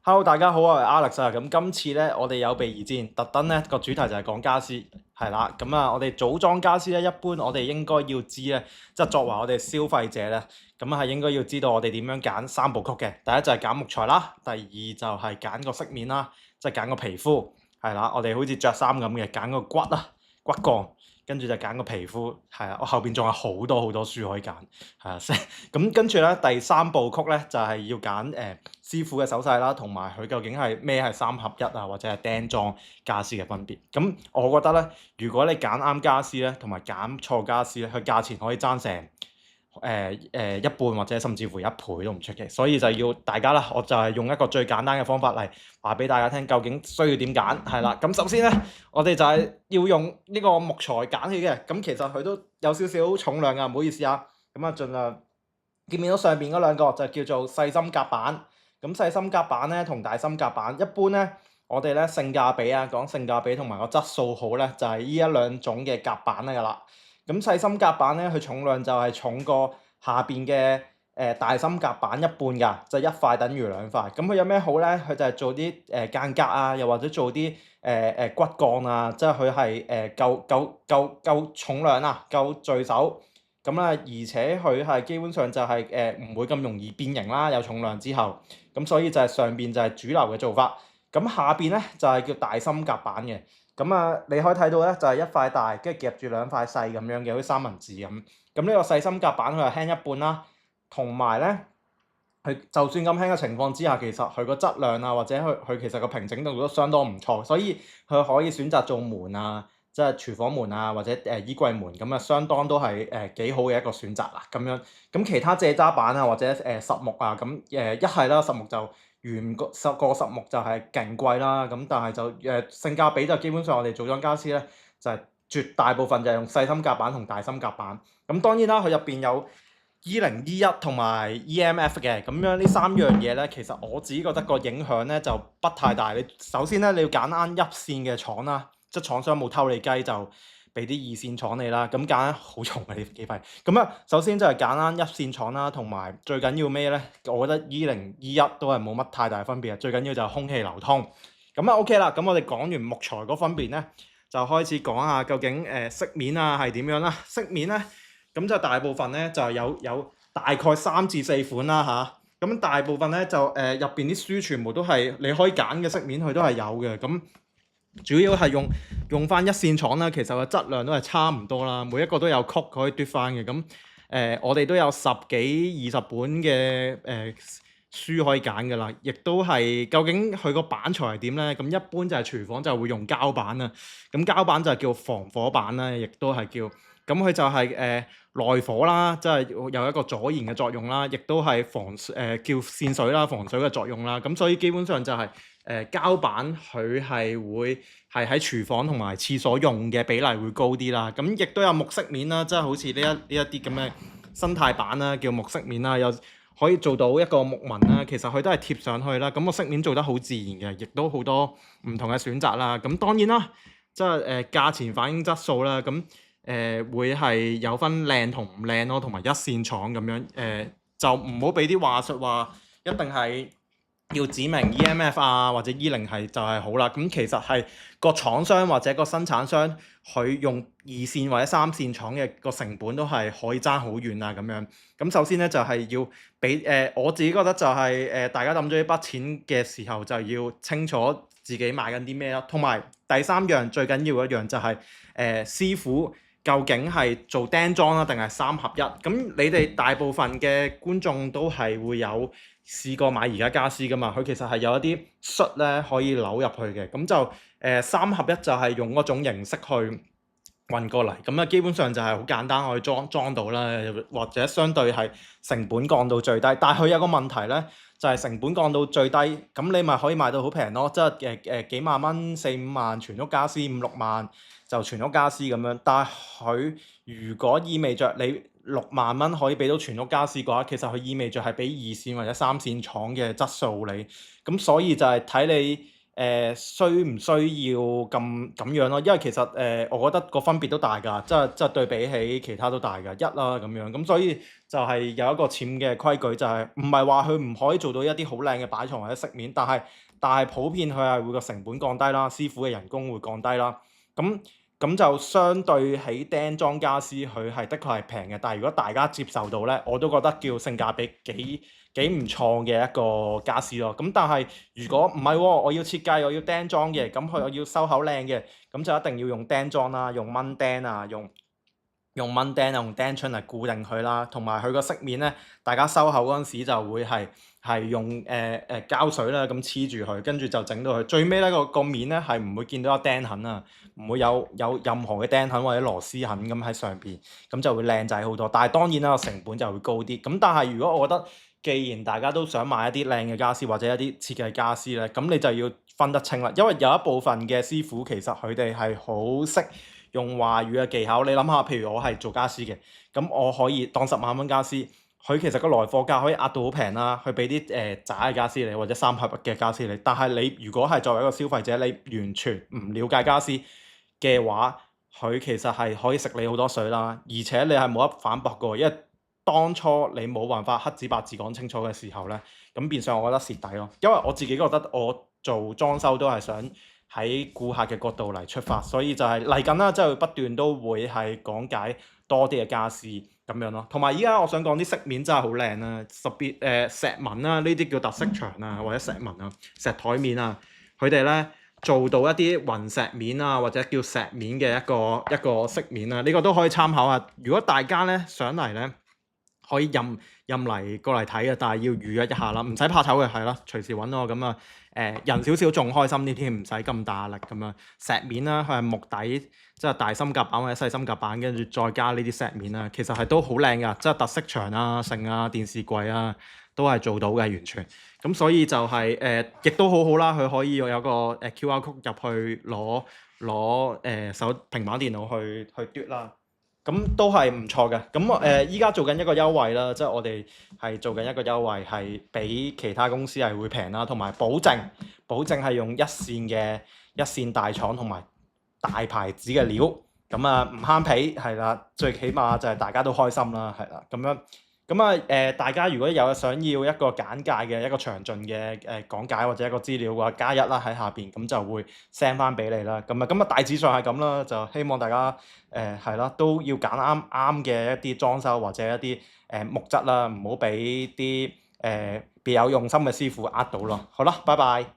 Hello，大家好，我係 Alex 啊。咁今次咧，我哋有備而戰，特登咧個主題就係講家私，係啦。咁啊，我哋組裝家私咧，一般我哋應該要知咧，即係作為我哋消費者咧，咁係應該要知道我哋點樣揀三部曲嘅。第一就係揀木材啦，第二就係揀個飾面啦，即係揀個皮膚，係啦。我哋好似着衫咁嘅，揀個骨啦，骨幹，跟住就揀個皮膚，係啊。我後邊仲有好多好多書可以揀，係啊。咁跟住咧，第三部曲咧就係要揀師傅嘅手勢啦，同埋佢究竟係咩係三合一啊，或者係釘裝家私嘅分別。咁我覺得咧，如果你揀啱家私咧，同埋揀錯家私咧，佢價錢可以爭成一半或者甚至乎一倍都唔出奇。所以就要大家啦，我就係用一個最簡單嘅方法嚟話俾大家聽，究竟需要點揀係啦。咁首先咧，我哋就係要用呢個木材揀起嘅。咁其實佢都有少少重量㗎，唔好意思啊。咁啊，盡量見唔見到上邊嗰兩個就叫做細心夾板。咁細心夾板咧同大心夾板，一般咧我哋咧性價比啊，講性價比同埋個質素好咧，就係呢一兩種嘅夾板㗎啦。咁細心夾板咧，佢重量就係重過下邊嘅大心夾板一半㗎，就一塊等於兩塊。咁佢有咩好咧？佢就係做啲間隔啊，又或者做啲骨幹啊，即係佢係夠重量啊，夠聚手。咁啦，而且佢係基本上就係唔會咁容易變形啦，有重量之後。咁所以就係上邊就係主流嘅做法。咁下邊咧就係叫大心夾板嘅。咁啊，你可以睇到咧，就係一塊大，跟住夾住兩塊細咁樣嘅，好似三文治咁。咁呢個細心夾板佢係輕一半啦，同埋咧，佢就算咁輕嘅情況之下，其實佢個質量啊，或者佢其實個平整度都相當唔錯，所以佢可以選擇做門啊，即係廚房門啊，或者衣櫃門咁啊，相當都係幾好嘅一個選擇啦。咁樣咁其他蔗渣板啊，或者實木啊，咁一係啦，實木就原個實木就係勁貴啦。咁但係就性價比就基本上我哋組裝家私咧，就係絕大部分就係用細心夾板同大心夾板。咁當然啦，佢入邊有20、E1同埋 EMF 嘅。咁樣呢三樣嘢咧，其實我自己覺得個影響咧就不太大。你首先咧，你要揀啱一線嘅廠啦，即係廠商冇偷你雞就俾啲二線廠你啦。咁揀啱好重嘅呢幾塊。咁啊，首先就係揀啱一線廠啦，同埋最緊要咩咧？我覺得 E0、E1都係冇乜太大分別嘅。最緊要就係空氣流通。咁啊 OK 啦，咁我哋講完木材嗰分別咧，就開始講下究竟飾面啊係點樣啦。飾面咧，咁就大部分咧就有大概3至4款啦嚇。咁大部分咧就入邊啲書全部都係你可以揀嘅飾面，佢都係有嘅。咁主要係用翻一線廠啦，其實個質量都係差唔多啦，每一個都有曲可以嘟翻嘅。咁我哋都有10幾20本嘅書可以揀㗎啦，亦都係究竟佢個板材係點咧？咁一般就係廚房就會用膠板啊，咁膠板就係叫防火板啦，亦都係叫。咁佢就係耐火啦，即係有一個阻燃嘅作用啦，亦都係叫線水啦、防水嘅作用啦。咁所以基本上就係膠板佢係會係喺廚房同埋廁所用嘅比例會高啲啦。咁亦都有木飾面啦，即係好似呢一啲咁嘅生態板啦，叫木飾面啦，又可以做到一個木紋啦。其實佢都係貼上去啦，咁個飾面做得好自然嘅，亦都好多唔同嘅選擇啦。咁當然啦，即係價錢反映質素啦。咁會係有分靚同唔靚咯，同埋一線廠咁樣。就唔好俾啲話術話一定係要指明 EMF 啊或者 E0係就係好啦。咁其實係個廠商或者個生產商佢用2線或者3線廠嘅個成本都係可以爭好遠啊咁樣。咁首先咧就係要俾我自己覺得就係大家抌咗呢筆錢嘅時候就要清楚自己買緊啲咩咯。同埋第三樣最緊要一樣就係師傅究竟係做釘裝啦定係三合一？咁你哋大部分嘅觀眾都係會有試過買宜家家私㗎嘛？佢其實係有一啲恤咧可以扭入去嘅。咁就三合一就係用嗰種形式去運過嚟。咁啊基本上就係好簡單可以裝到啦，或者相對係成本降到最低。但係佢有個問題咧，就係成本降到最低，咁你咪可以賣到好平咯。即係幾萬蚊、4、5萬全屋家私，5、6萬就全屋家私咁樣。但係佢如果意味着你6萬蚊可以俾到全屋家私嘅話，其實佢意味着係俾2線或者3線廠嘅質素你。咁所以就係睇你需唔需要咁樣咯？因為其實我覺得個分別都大㗎，即係對比起其他都大㗎，啦咁樣。咁所以就係有一個僭嘅規矩，就係唔係話佢唔可以做到一啲好靚嘅擺床或者飾面，但係普遍佢係會個成本降低啦，師傅嘅人工會降低啦。咁就相對起釘裝家私，佢係的確係平嘅。但係如果大家接受到咧，我都覺得叫性價比幾唔錯嘅一個家私咯。咁但係如果唔係喎，我要設計，我要釘裝嘅，咁佢我要收口靚嘅，咁就一定要用釘裝啦，用掹釘啊，用掹釘啊，用釘槍嚟固定佢啦，同埋佢個飾面咧，大家收口嗰陣時就會係用膠水啦，咁黐住佢，跟住就整到佢最尾咧個面咧係唔會見到有釘痕啊，唔會有任何嘅釘痕或者螺絲痕咁喺上邊，咁就會靚仔好多。但係當然啦，個成本就會高啲。咁但係如果我覺得，既然大家都想買一啲靚嘅家私或者一啲設計家私咧，咁你就要分得清啦。因為有一部分嘅師傅其實佢哋係好識用話語嘅技巧。你諗下，譬如我係做家私嘅，咁我可以當10萬蚊家私，佢其實個來貨價可以壓到好平啦，去俾啲渣嘅家私你或者三合嘅家私你。但係你如果係作為一個消費者，你完全唔了解家私嘅話，佢其實係可以食你好多水啦，而且你係冇得反駁嘅，因為當初你冇辦法黑字白字講清楚嘅時候咧，咁變相我覺得蝕底咯。因為我自己覺得我做裝修都係想喺顧客嘅角度嚟出發，所以就係嚟緊啦，即係不斷都會係講解多啲嘅家私咁樣咯。同埋依家我想講啲飾面真係好靚啦，特別石紋啦，呢啲叫特色牆啊，或者石紋啊、石台面啊，佢哋咧做到一啲雲石面啊，或者叫石面嘅一個飾面啊，呢個都可以參考下。如果大家咧上嚟咧，可以任嚟過嚟睇嘅，但係要預約一下啦，唔使怕醜嘅，係啦，隨時揾我咁啊。人少少仲開心啲添，唔使咁大壓力咁樣。石面啦，佢係木底，即係大三夾板或者細三夾板，跟住再加呢啲石面啦，其實係都好靚噶，即係特色牆啊、剩啊、電視櫃啊，都係做到嘅完全。咁所以就係亦都好好啦，佢可以有個QR code 入去攞手平板電腦去嘟啦。咁都係唔錯嘅。咁依家做緊一個優惠啦，即係我哋係做緊一個優惠，係比其他公司係會平啦，同埋保證係用一線大廠同埋大牌子嘅料，咁啊唔慳皮係啦，最起碼就係大家都開心啦，係啦咁樣。大家如果有想要一個簡介嘅一個詳盡嘅講解或者一個資料嘅話，加一啦喺下邊，咁就會 send 翻俾你啦。咁大致上係咁啦，就希望大家係啦，都要揀啱嘅一啲裝修或者一啲木質啦，唔好俾啲別有用心嘅師傅呃到咯。好啦，拜拜。